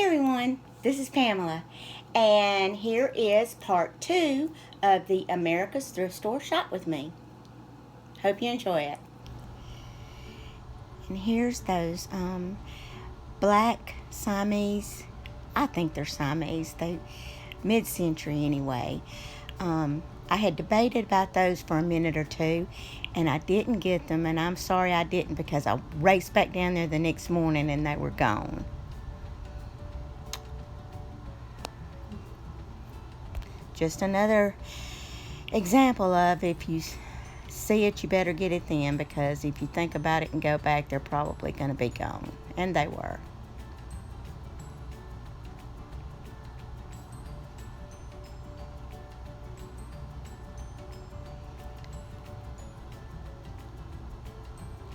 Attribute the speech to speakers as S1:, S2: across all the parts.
S1: everyone, this is Pamela, and here is part 2 of the America's Thrift Store Shop with me. Hope you enjoy it. And here's those black Siamese. I think they're Siamese. They mid-century anyway. I had debated about those for a minute or two, and I didn't get them, and I'm sorry I didn't because I raced back down there the next morning and they were gone. Just another example of if you see it, you better get it then, because if you think about it and go back, they're probably going to be gone. And they were.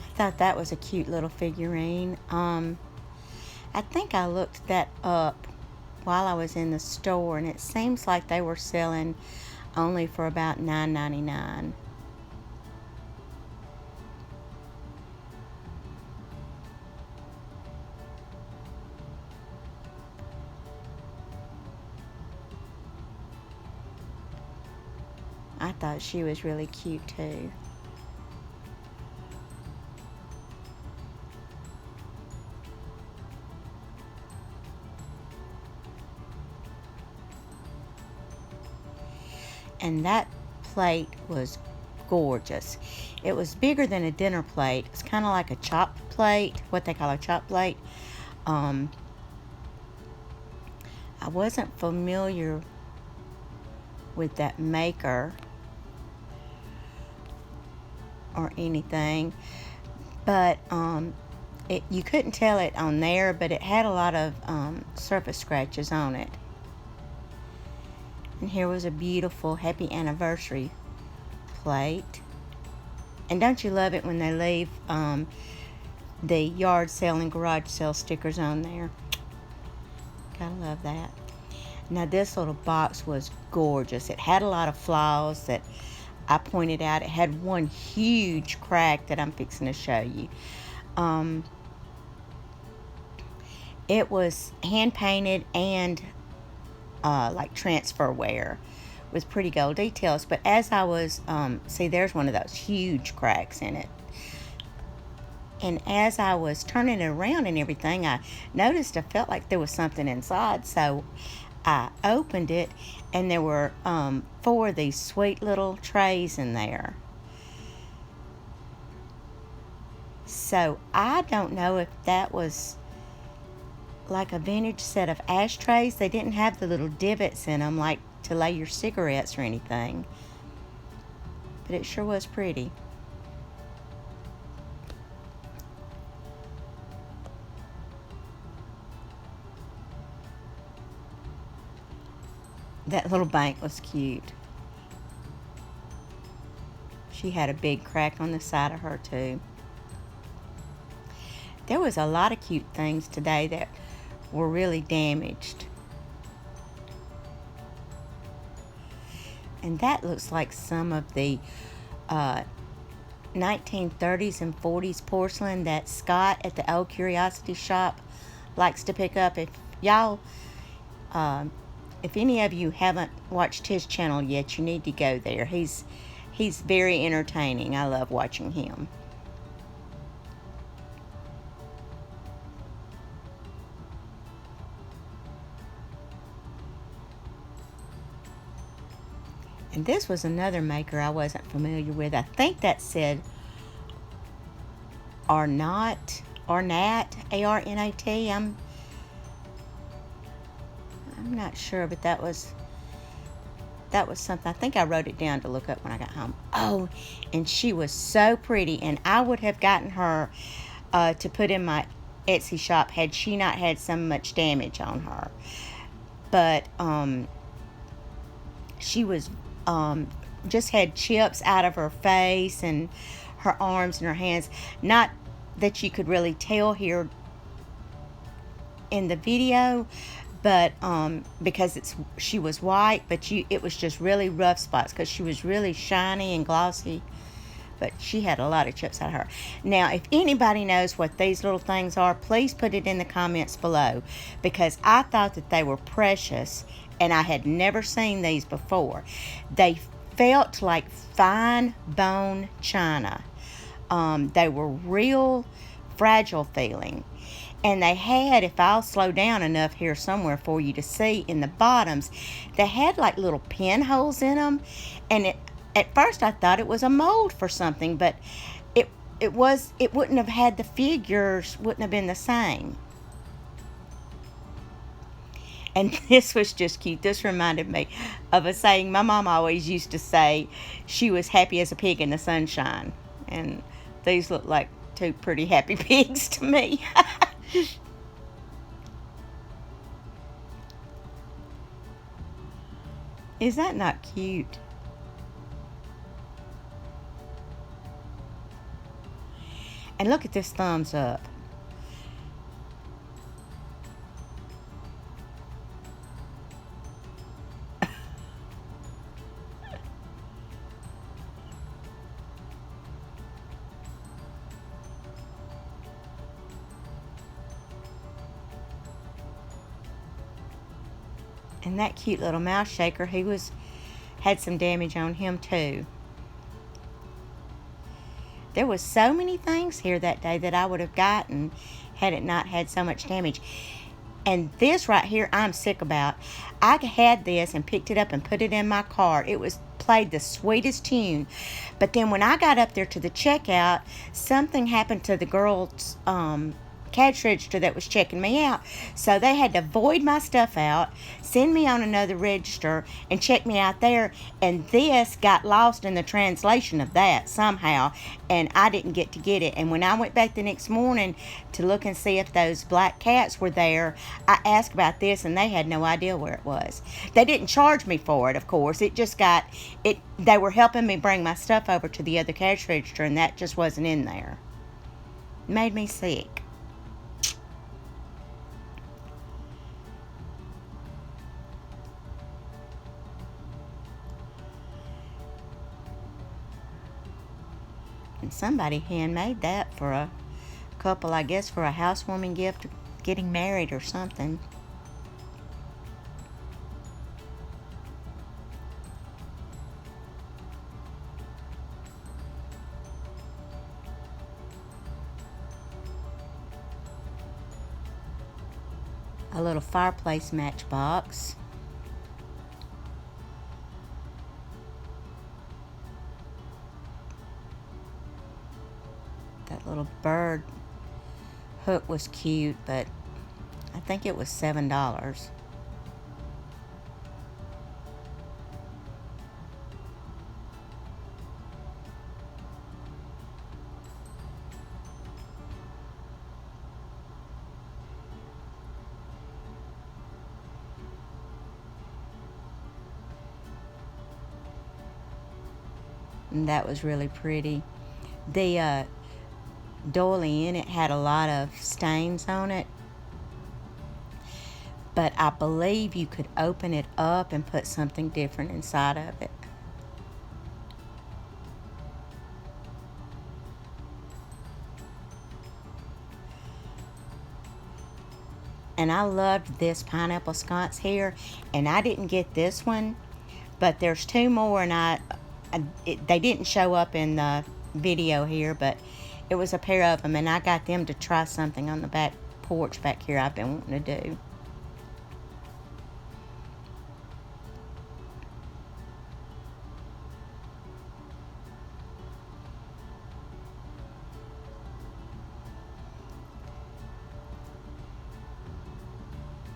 S1: I thought that was a cute little figurine. I think I looked that up while I was in the store, and it seems like they were selling only for about $9.99. I thought she was really cute too. And that plate was gorgeous. It was bigger than a dinner plate. It's kind of like a chop plate, what they call a chop plate. I wasn't familiar with that maker or anything, but you couldn't tell it on there, but it had a lot of surface scratches on it. And here was a beautiful happy anniversary plate. And don't you love it when they leave the yard sale and garage sale stickers on there? Gotta love that. Now this little box was gorgeous. It had a lot of flaws that I pointed out. It had one huge crack that I'm fixing to show you. It was hand painted and like transfer wear with pretty gold details, but as I was see, there's one of those huge cracks in it, and as I was turning it around and everything, I noticed I felt like there was something inside, so I opened it, and there were 4 of these sweet little trays in there. So I don't know if that was like a vintage set of ashtrays. They didn't have the little divots in them like to lay your cigarettes or anything, but it sure was pretty. That little bank was cute. She had a big crack on the side of her too. There was a lot of cute things today that were really damaged. And that looks like some of the 1930s and 40s porcelain that Scott at the Old Curiosity Shop likes to pick up. If y'all, if any of you haven't watched his channel yet, you need to go there. He's very entertaining. I love watching him. And this was another maker I wasn't familiar with. I think that said Arnat, A-R-N-A-T. I'm not sure, but that was something. I think I wrote it down to look up when I got home. Oh, and she was so pretty, and I would have gotten her to put in my Etsy shop had she not had so much damage on her. But she was just had chips out of her face and her arms and her hands. Not that you could really tell here in the video, but because she was white, but it was just really rough spots because she was really shiny and glossy. but she had a lot of chips out of her. Now, if anybody knows what these little things are, please put it in the comments below, because I thought that they were precious, and I had never seen these before. They felt like fine bone china. They were real fragile feeling. And they had, if I'll slow down enough here somewhere for you to see, in the bottoms, they had like little pinholes in them. And at first I thought it was a mold for something, but it wouldn't have had the figures, wouldn't have been the same. And this was just cute. This reminded me of a saying my mom always used to say. She was happy as a pig in the sunshine. And these look like two pretty happy pigs to me. Is that not cute? And look at this thumbs up. And that cute little mouse shaker, had some damage on him too. There was so many things here that day that I would have gotten had it not had so much damage. And this right here, I'm sick about. I had this and picked it up and put it in my car. It was played the sweetest tune. But then when I got up there to the checkout, something happened to the girl's cash register that was checking me out. So they had to void my stuff out, send me on another register, and check me out there. And this got lost in the translation of that somehow, and I didn't get to get it. And when I went back the next morning to look and see if those black cats were there, I asked about this, and they had no idea where it was. They didn't charge me for it, of course. It just got it. They were helping me bring my stuff over to the other cash register, and that just wasn't in there. It made me sick. And somebody handmade that for a couple, I guess, for a housewarming gift, getting married or something. A little fireplace matchbox. That little bird hook was cute, but I think it was $7. And that was really pretty. The doily in it had a lot of stains on it, but I believe you could open it up and put something different inside of it. And I loved this pineapple sconce here, and I didn't get this one, but there's two more, and they didn't show up in the video here, but it was a pair of them, and I got them to try something on the back porch back here I've been wanting to do.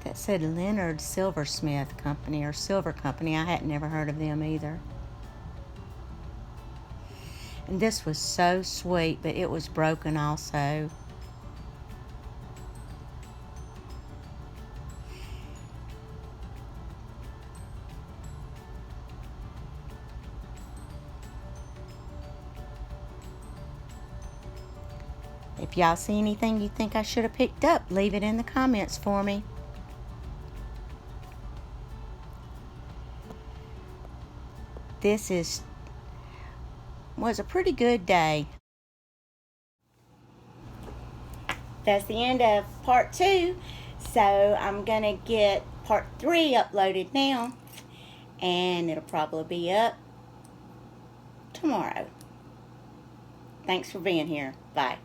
S1: That said Leonard Silversmith Company, or Silver Company. I hadn't never heard of them either. And this was so sweet, but it was broken also. If y'all see anything you think I should have picked up, leave it in the comments for me. This is was a pretty good day. That's the end of part 2. So I'm going to get part 3 uploaded now. And it'll probably be up tomorrow. Thanks for being here. Bye.